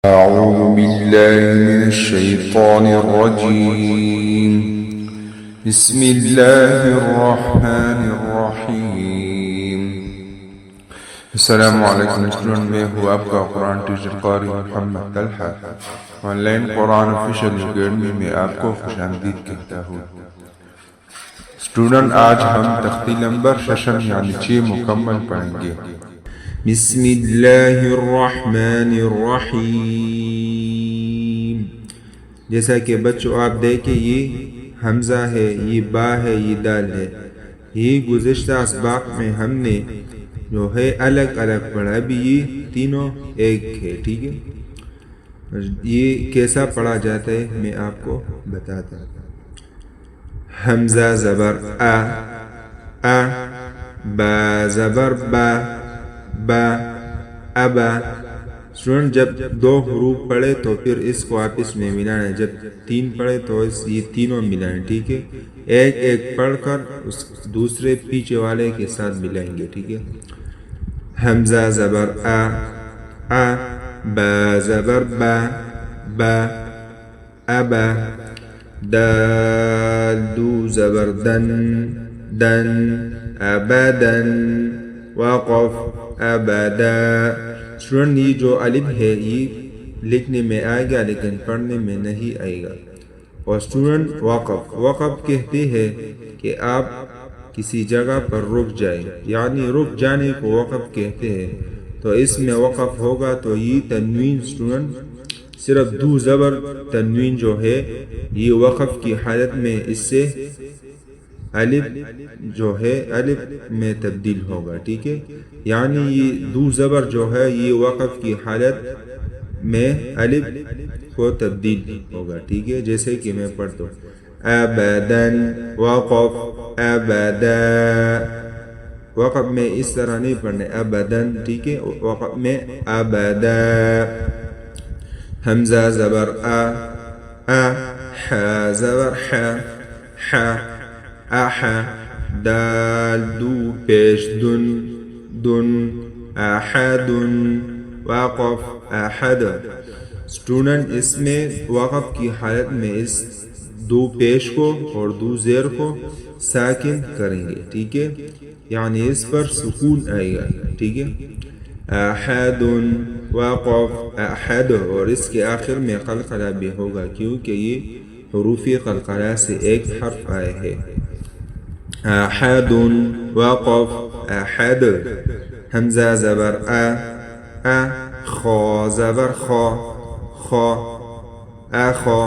أعوذ بالله من الشيطان الرجيم. بسم الله الرحمن الرحيم. السلام علیکم اسٹوڈنٹ، میں ہوں آپ کا Quran teacher Qari Muhammad Talha. Online Quran official academy میں آپ کو خوش آمدید کہتا ہوں۔ اسٹوڈنٹ، آج ہم تختی نمبر 6 یعنی 6 مکمل پڑھیں گے۔ بسم اللہ الرحمن الرحیم۔ جیسا کہ بچوں آپ دیکھیں، یہ حمزہ ہے، یہ با ہے، یہ دال ہے۔ یہ گزشتہ اسباق میں ہم نے جو ہے الگ الگ پڑھا، ابھی یہ تینوں ایک ہے، ٹھیک ہے۔ یہ کیسا پڑھا جاتا ہے میں آپ کو بتاتا ہوں۔ حمزہ زبر آ، با زبر با، با ابا۔ اسٹوڈنٹ، جب 2 حروف پڑھے تو پھر اس کو آپس میں ملانا ہے، جب 3 پڑھے تو یہ تینوں ملائیں، ٹھیک ہے۔ ایک ایک پڑھ کر اس دوسرے پیچھے والے کے ساتھ ملائیں گے، ٹھیک ہے۔ حمزہ زبر آ، با زبر با، با ابا۔ دال دو زبر دن، دن ابدن۔ وقف ابدا۔ اسٹوڈنٹ، یہ جو الف ہے یہ لکھنے میں آئے گا لیکن پڑھنے میں نہیں آئے گا۔ اور اسٹوڈنٹ، وقف کہتے ہیں کہ آپ کسی جگہ پر رک جائیں، یعنی رک جانے کو وقف کہتے ہیں۔ تو اس میں وقف ہوگا تو یہ تنوین، اسٹوڈنٹ صرف 2 زبر تنوین جو ہے یہ وقف کی حالت میں اس سے الف جو ہے الف میں تبدیل ہوگا، ٹھیک ہے۔ یعنی یہ 2 زبر جو ہے یہ وقف کی حالت میں الف کو تبدیل ہوگا، ٹھیک ہے۔ جیسے کہ میں پڑھتا ہوں، ابدن وقف ابدا۔ وقف میں اس طرح نہیں پڑھنے، ابدن، ٹھیک ہے، وقف میں ابدا۔ حمزہ زبر آ، حا زبر حا، حا احا۔ دال دو پیش دن، دن احد۔ وقف احد۔ اسٹوڈنٹ، اس میں وقف کی حالت میں اس 2 پیش کو اور 2 زیر کو ساکن کریں گے، ٹھیک ہے، یعنی اس پر سکون آئے گا، ٹھیک ہے۔ احد وقف احد، اور اس کے آخر میں قلقلہ بھی ہوگا کیونکہ یہ حروف قلقلہ سے ایک حرف آئے ہے۔ احد وقف احد۔ حمزہ زبر آ، خا زبر خا، خا اخا۔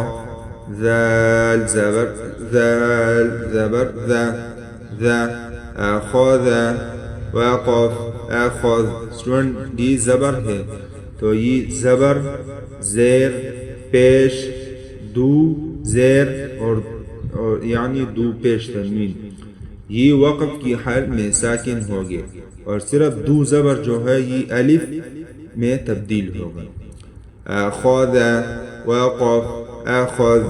ذال زبر ذال زبر ذا، ذا اخذ۔ وقف اخذ۔ اسٹوڈنٹ، یہ زبر ہے تو یہ زبر زیر پیش 2 زیر اور یعنی 2 پیش تنوین یہ وقف کی حالت میں ساکن ہوگے، اور صرف 2 زبر جو ہے یہ الف میں تبدیل ہوگا۔ اخذ وقف اخذ۔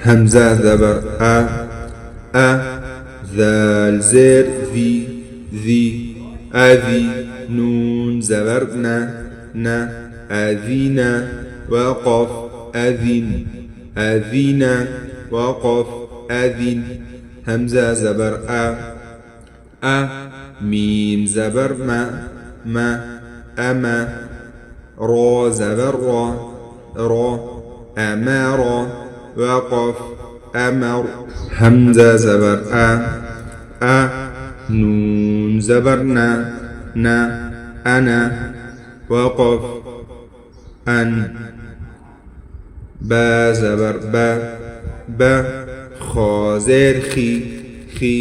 حمزہ زبر آ، ذال زیر ذی، ذی اذی۔ نون زبر نا، نا اذینا۔ وقف اذین، اذینا۔ وقف اذین۔ حمزہ زبر آ، میم زبر ما، ما اما۔ را زبر را، را امارا۔ وقف امر۔ حمزہ زبر آ، نون زبر نا، نا انا۔ وقف ان۔ با زبر با، با خا زیر خی، خی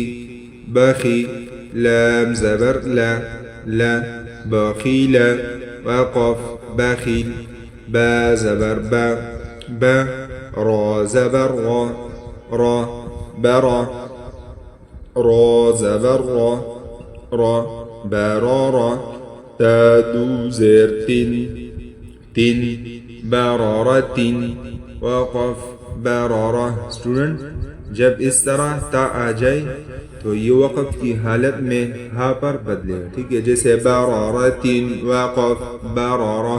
بخی۔ لام زبر لا، لا بخیل۔ وقف بخیل۔ با زبر با، با را زبر را، را برا۔ را زبر را، را برارا۔ تا دو زیر تن، تن برارة۔ وقف برارہ۔ اسٹوڈنٹ، جب اس طرح تا آ جائے تو یہ وقف کی حالت میں ہا پر بدلے گا، ٹھیک ہے، جیسے برارة۔ وقف برارہ۔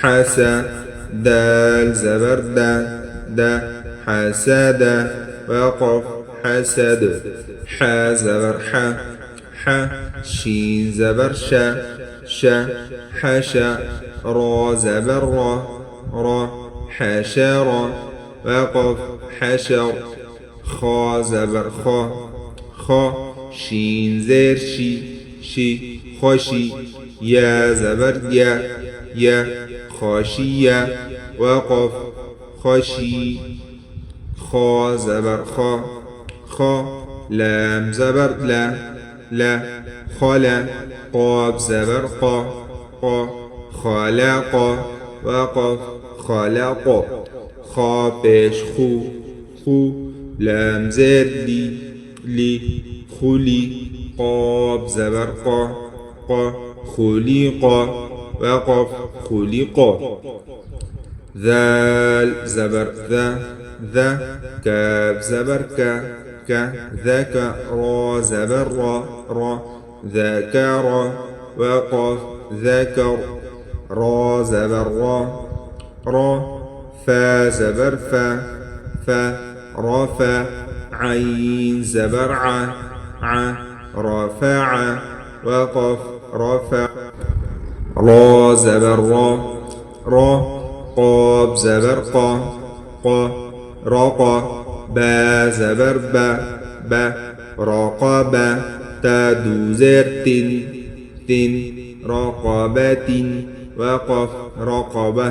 حسا، دال زبر دا، دا، حسد، وقف حسد، حا زبر حا، حا، شين زبر شا، شا، حشا، را زبر را، را، حشر، وقف حشر، خا زبر خا، خا، شين زير شي، شي، خشي، يا زبر يا، يا، خاشية، وقف خشي، خا زبر خا، خا، لام زبر لا، لا، خلا، قاب زبر قا، قا، خلق، وقف خلق، خا پیش خو، خو، لام زير لي، لي، خلي، قاب زبر قا، قا، خلق، وقف خلق، ذال زبر ذا، ذا، كاف زبر كا، كا، ذاك، را زبر را، را، ذكر، وقف ذكر، را زبر را، را، فا زبر فا، فا، رفع، عين زبر ع، ع، رفع، وقف رفع، را زبر را، را، قاب زبر قا، قا، رقا، با زبر با، با، رقبة، تا دو زر تن، تن، رقبة، وقف رقبة.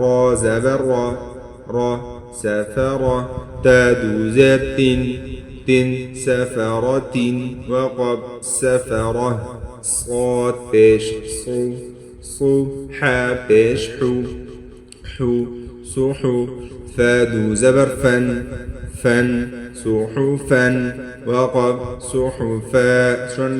را زبر را، را، سفر، تا دو زر تن، تن، سفرة، وقف سفرة، صاد پیش صو، صو، حا پیش حو، حو، صحو، فا دو زبر فن، فن، صحفا، وقف صحفا. سن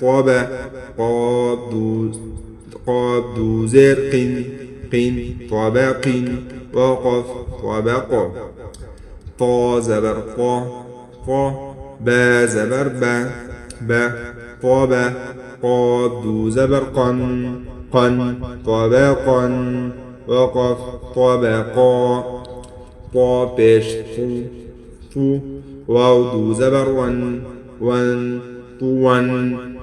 طبا، قاب دو زر قن، قن، طبق، وقف طبق، طا زبر طا، طا، با زبر با، با، طبا، قاب دو زبر قن، قن، طبقا، وقف طبقا، طا پیش طو، طو، واو دو زبر ون، ون، طوان،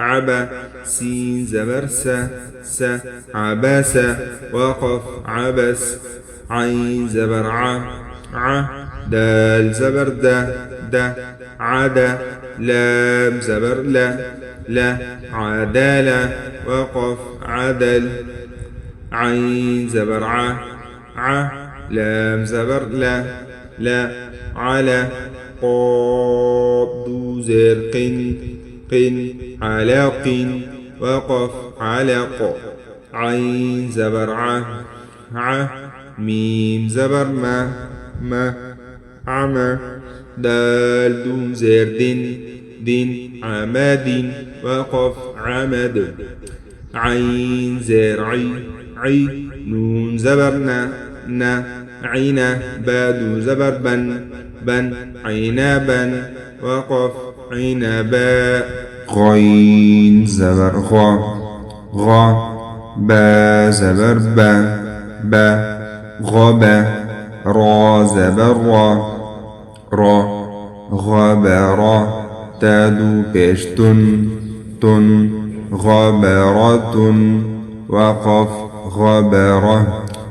عبا، سين زبر سا، سا، عبس، وقف عبس، عين زبر ع، ع، دال زبر دا، دا، عدا، لام زبر لا، لا عدالة وقف عدل عين زبر ع لام زبر لا على قاف دو زر قن علق وقف علق عين زبر ع ميم زبر ما عمى دال دو زر دين عماد وقف عمد عين زر عي نون زبر نا عينا باد زبر بن عنبا وقف عنبا غين زبر غا با زبر با غبا را زبر را غبرا تادو پیش تن غبرات وقف غبرة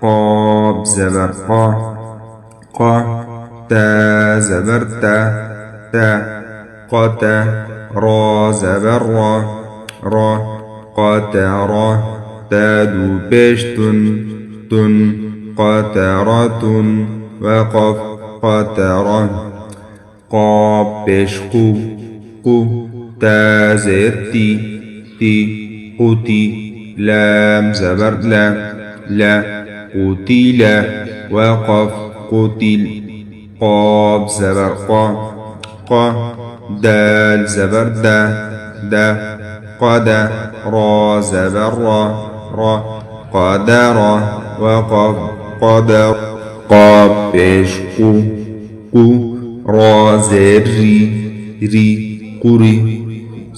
قاب زبر قا تا زبر تا قتا را زبر را قترا تادو پیش تن قترات وقف قترا قاب پیش قو تا زر تی قوتی لام زبر لا قتل وقف قتل قاب زبر قا دال زبر دا قد را زبر را قدر وقف قدر قاب پیش قو را زر ری قری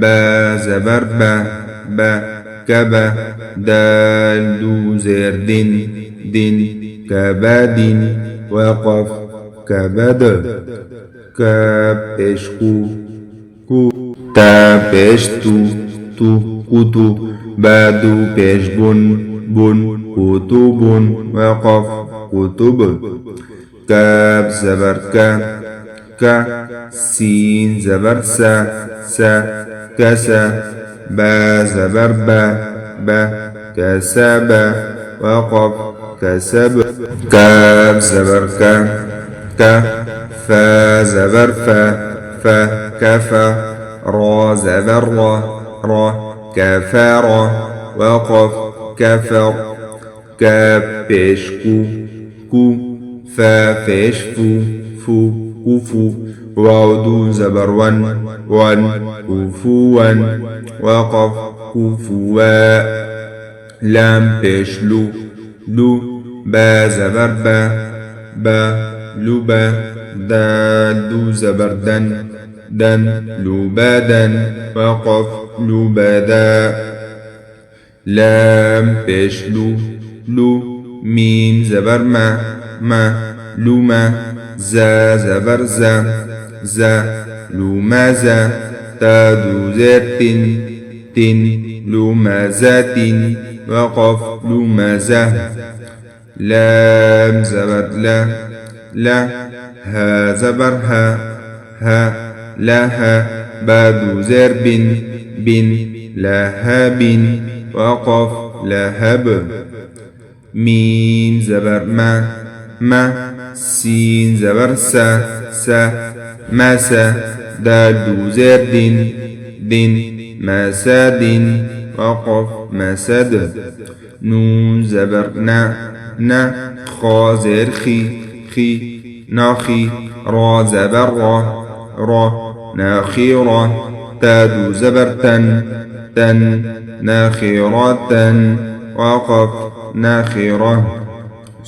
با زبر با كبا دال دو زر دين كبد وقف كبد كاب پیش کو تا پیش تو قطو بادو پیش بن قطوب وقف قطوب كاب زبر کا سين زبر سا كسا با زبر با كسب وقف كسب كاب زبر كا فا زبر فا كفى را زبر را كفر وقف كفر كاب پیش کو فا پیش فو كفو واو زبر ون كفوا وقف كفوا لام پیش لو با زبر با لبا دال دو زبر دن لبادا وقف لبدا لام پیش لو ميم زبر ما لما زا زبر زا لمزة تادو زر تن لمزة وقف لمزة لام زبر لا ها زبر ها لها بادو زر بن لهب وقف لهب ميم زبر ما سين زبر سا مسا دال دو زير دين دين مساد وقف مسد نون زبر نا خا زير خي ناخي را زبر را ناخيرة تاد زبر تن ناخيرة وقف ناخيرة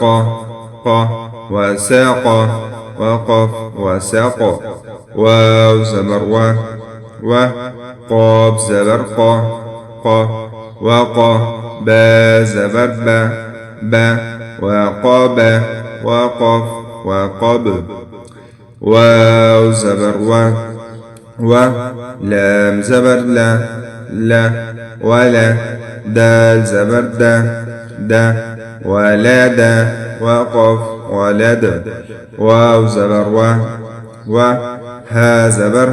qa وساق وقف وساق واو زبر وقاب زبر قا وقا با زبر با وقاب وقف وقب واو زبر و لام زبر لا ولا دال زبر دا ولد وقف ولد واو زبر و ها زبر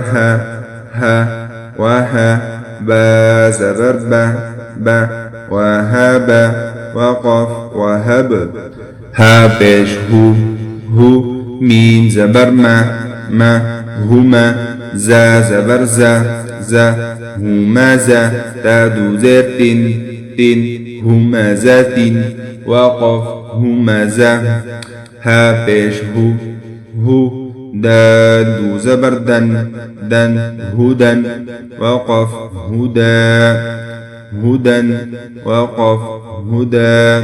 ها وها با زبر با وهاب وقف وهب ها بيش هو ميم زبر ما هما زا زبر زا هما زا تادو زير تن هما زات وقف هما زا ها بيش هو دال دو زبر دن هدى وقف هدى وقف هدى।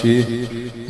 6